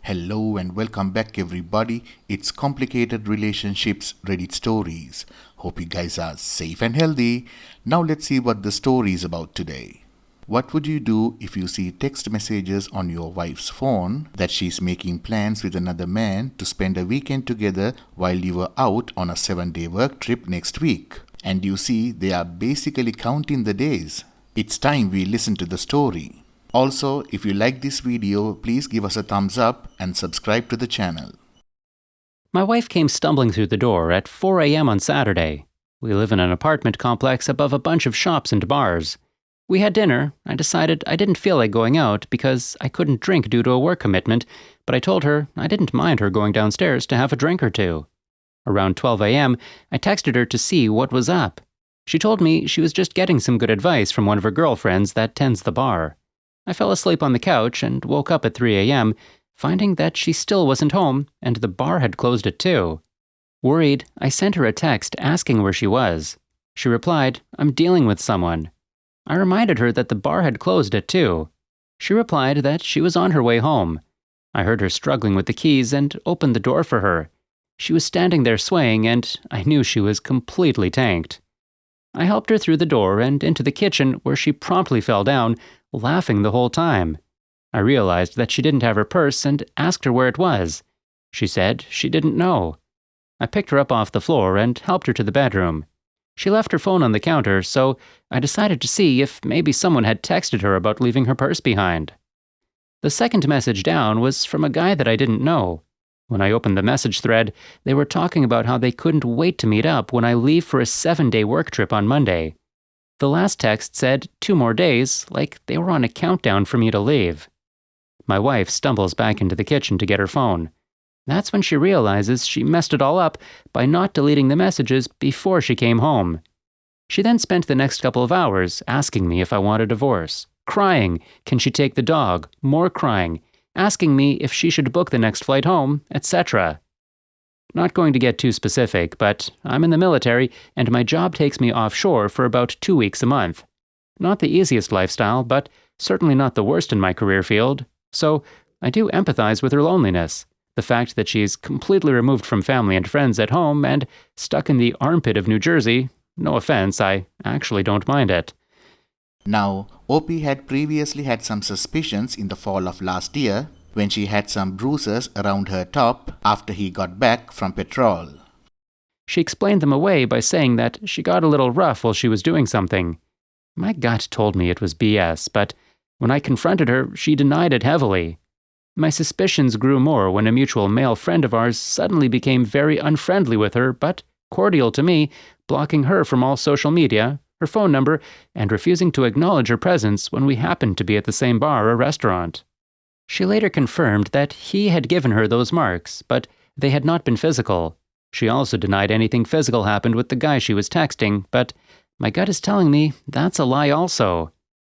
Hello and welcome back everybody. It's Complicated Relationships Reddit Stories. Hope you guys are safe and healthy. Now let's see what the story is about today. What would you do if you see text messages on your wife's phone that she's making plans with another man to spend a weekend together while you are out on a 7-day work trip next week? And you see they are basically counting the days. It's time we listen to the story. Also, if you like this video, please give us a thumbs up and subscribe to the channel. My wife came stumbling through the door at 4 a.m. on Saturday. We live in an apartment complex above a bunch of shops and bars. We had dinner. I decided I didn't feel like going out because I couldn't drink due to a work commitment, but I told her I didn't mind her going downstairs to have a drink or two. Around 12 a.m., I texted her to see what was up. She told me she was just getting some good advice from one of her girlfriends that tends the bar. I fell asleep on the couch and woke up at 3 a.m., finding that she still wasn't home and the bar had closed at 2. Worried, I sent her a text asking where she was. She replied, "I'm dealing with someone." I reminded her that the bar had closed at 2. She replied that she was on her way home. I heard her struggling with the keys and opened the door for her. She was standing there swaying and I knew she was completely tanked. I helped her through the door and into the kitchen where she promptly fell down, laughing the whole time. I realized that she didn't have her purse and asked her where it was. She said she didn't know. I picked her up off the floor and helped her to the bedroom. She left her phone on the counter, so I decided to see if maybe someone had texted her about leaving her purse behind. The second message down was from a guy that I didn't know. When I opened the message thread, they were talking about how they couldn't wait to meet up when I leave for a 7-day work trip on Monday. The last text said 2 more days, like they were on a countdown for me to leave. My wife stumbles back into the kitchen to get her phone. That's when she realizes she messed it all up by not deleting the messages before she came home. She then spent the next couple of hours asking me if I want a divorce, crying, can she take the dog, more crying, asking me if she should book the next flight home, etc. Not going to get too specific, but I'm in the military and my job takes me offshore for about 2 weeks a month. Not the easiest lifestyle, but certainly not the worst in my career field. So I do empathize with her loneliness. The fact that she's completely removed from family and friends at home and stuck in the armpit of New Jersey, no offense, I actually don't mind it. Now, Opie had previously had some suspicions in the fall of last year when she had some bruises around her top after he got back from patrol. She explained them away by saying that she got a little rough while she was doing something. My gut told me it was BS, but when I confronted her, she denied it heavily. My suspicions grew more when a mutual male friend of ours suddenly became very unfriendly with her, but cordial to me, blocking her from all social media, her phone number, and refusing to acknowledge her presence when we happened to be at the same bar or restaurant. She later confirmed that he had given her those marks, but they had not been physical. She also denied anything physical happened with the guy she was texting, but my gut is telling me that's a lie also.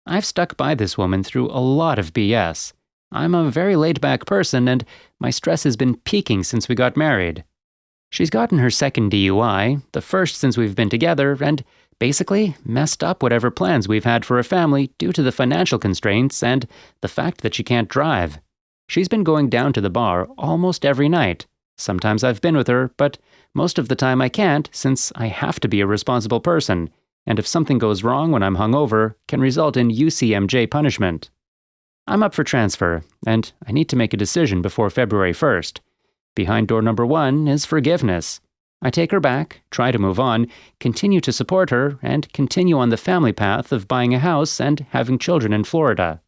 I've stuck by this woman through a lot of BS. I'm a very laid-back person, and my stress has been peaking since we got married. She's gotten her second DUI, the first since we've been together, and basically messed up whatever plans we've had for a family due to the financial constraints and the fact that she can't drive. She's been going down to the bar almost every night. Sometimes I've been with her, but most of the time I can't since I have to be a responsible person, and if something goes wrong when I'm hungover, can result in UCMJ punishment. I'm up for transfer, and I need to make a decision before February 1st. Behind door number 1 is forgiveness. I take her back, try to move on, continue to support her, and continue on the family path of buying a house and having children in Florida.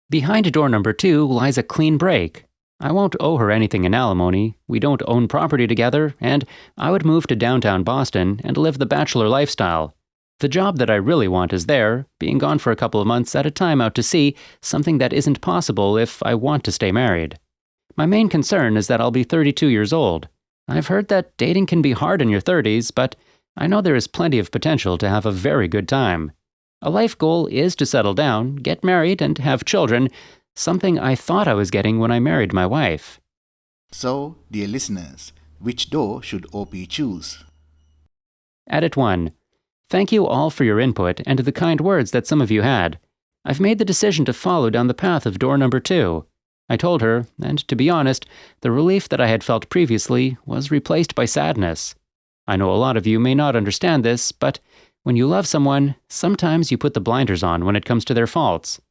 Behind door number 2 lies a clean break. I won't owe her anything in alimony, we don't own property together, and I would move to downtown Boston and live the bachelor lifestyle. The job that I really want is there, being gone for a couple of months at a time out to sea, something that isn't possible if I want to stay married. My main concern is that I'll be 32 years old. I've heard that dating can be hard in your 30s, but I know there is plenty of potential to have a very good time. A life goal is to settle down, get married, and have children, something I thought I was getting when I married my wife. So, dear listeners, which door should Opie choose? Edit 1. Thank you all for your input and the kind words that some of you had. I've made the decision to follow down the path of door number 2. I told her, and to be honest, the relief that I had felt previously was replaced by sadness. I know a lot of you may not understand this, but when you love someone, sometimes you put the blinders on when it comes to their faults.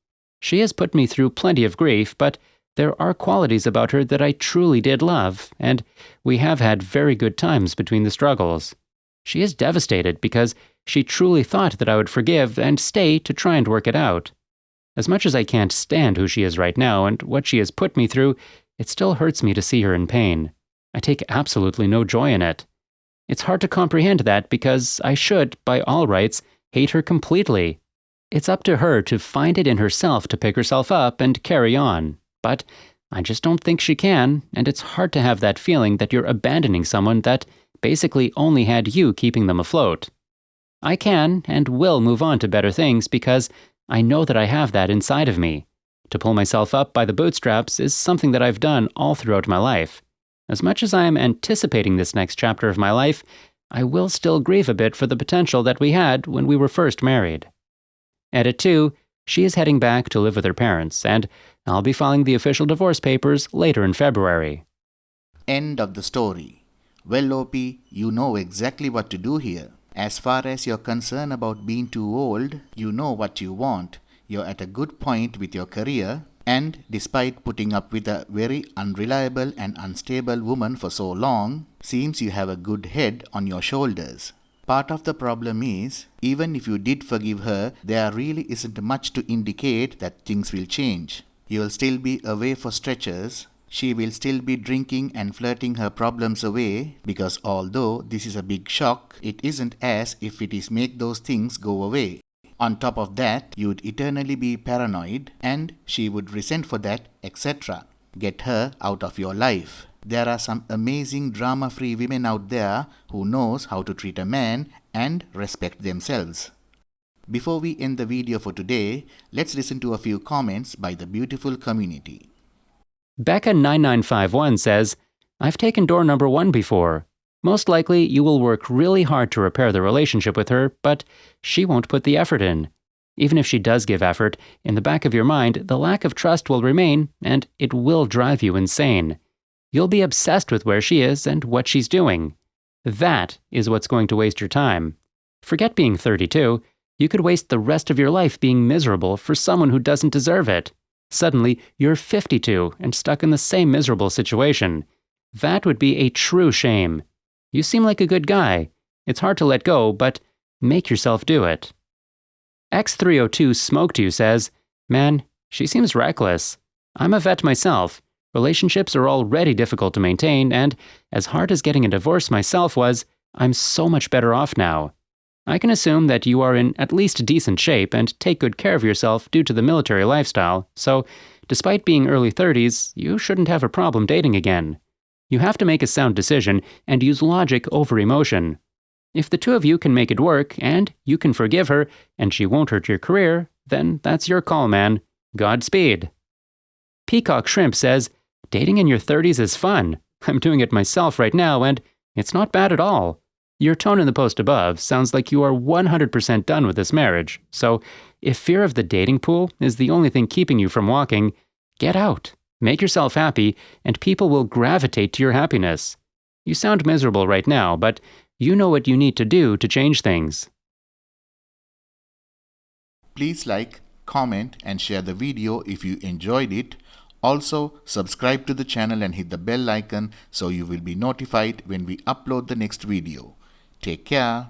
She has put me through plenty of grief, but there are qualities about her that I truly did love, and we have had very good times between the struggles. She is devastated because she truly thought that I would forgive and stay to try and work it out. As much as I can't stand who she is right now and what she has put me through, it still hurts me to see her in pain. I take absolutely no joy in it. It's hard to comprehend that because I should, by all rights, hate her completely. It's up to her to find it in herself to pick herself up and carry on. But I just don't think she can, and it's hard to have that feeling that you're abandoning someone that basically only had you keeping them afloat. I can and will move on to better things because I know that I have that inside of me. To pull myself up by the bootstraps is something that I've done all throughout my life. As much as I am anticipating this next chapter of my life, I will still grieve a bit for the potential that we had when we were first married. Edit 2, she is heading back to live with her parents, and I'll be filing the official divorce papers later in February. End of the story. Well, OP, you know exactly what to do here. As far as you're concerned about being too old, you know what you want. You're at a good point with your career, and despite putting up with a very unreliable and unstable woman for so long, seems you have a good head on your shoulders. Part of the problem is, even if you did forgive her, there really isn't much to indicate that things will change. You'll still be away for stretches. She will still be drinking and flirting her problems away, because although this is a big shock, it isn't as if it is make those things go away. On top of that, you'd eternally be paranoid, and she would resent for that, etc. Get her out of your life. There are some amazing drama-free women out there who knows how to treat a man and respect themselves. Before we end the video for today, let's listen to a few comments by the beautiful community. Becca9951 says, I've taken door number 1 before. Most likely you will work really hard to repair the relationship with her, but she won't put the effort in. Even if she does give effort, in the back of your mind, the lack of trust will remain, and it will drive you insane. You'll be obsessed with where she is and what she's doing. That is what's going to waste your time. Forget being 32. You could waste the rest of your life being miserable for someone who doesn't deserve it. Suddenly, you're 52 and stuck in the same miserable situation. That would be a true shame. You seem like a good guy. It's hard to let go, but make yourself do it. X302 Smoked You says, Man, she seems reckless. I'm a vet myself. Relationships are already difficult to maintain, and as hard as getting a divorce myself was, I'm so much better off now. I can assume that you are in at least decent shape and take good care of yourself due to the military lifestyle, so despite being early 30s, you shouldn't have a problem dating again. You have to make a sound decision and use logic over emotion. If the two of you can make it work and you can forgive her and she won't hurt your career, then that's your call, man. Godspeed. Peacock Shrimp says, Dating in your 30s is fun. I'm doing it myself right now and it's not bad at all. Your tone in the post above sounds like you are 100% done with this marriage, so if fear of the dating pool is the only thing keeping you from walking, get out, make yourself happy, and people will gravitate to your happiness. You sound miserable right now, but you know what you need to do to change things. Please like, comment and share the video if you enjoyed it. Also, subscribe to the channel and hit the bell icon so you will be notified when we upload the next video. Take care.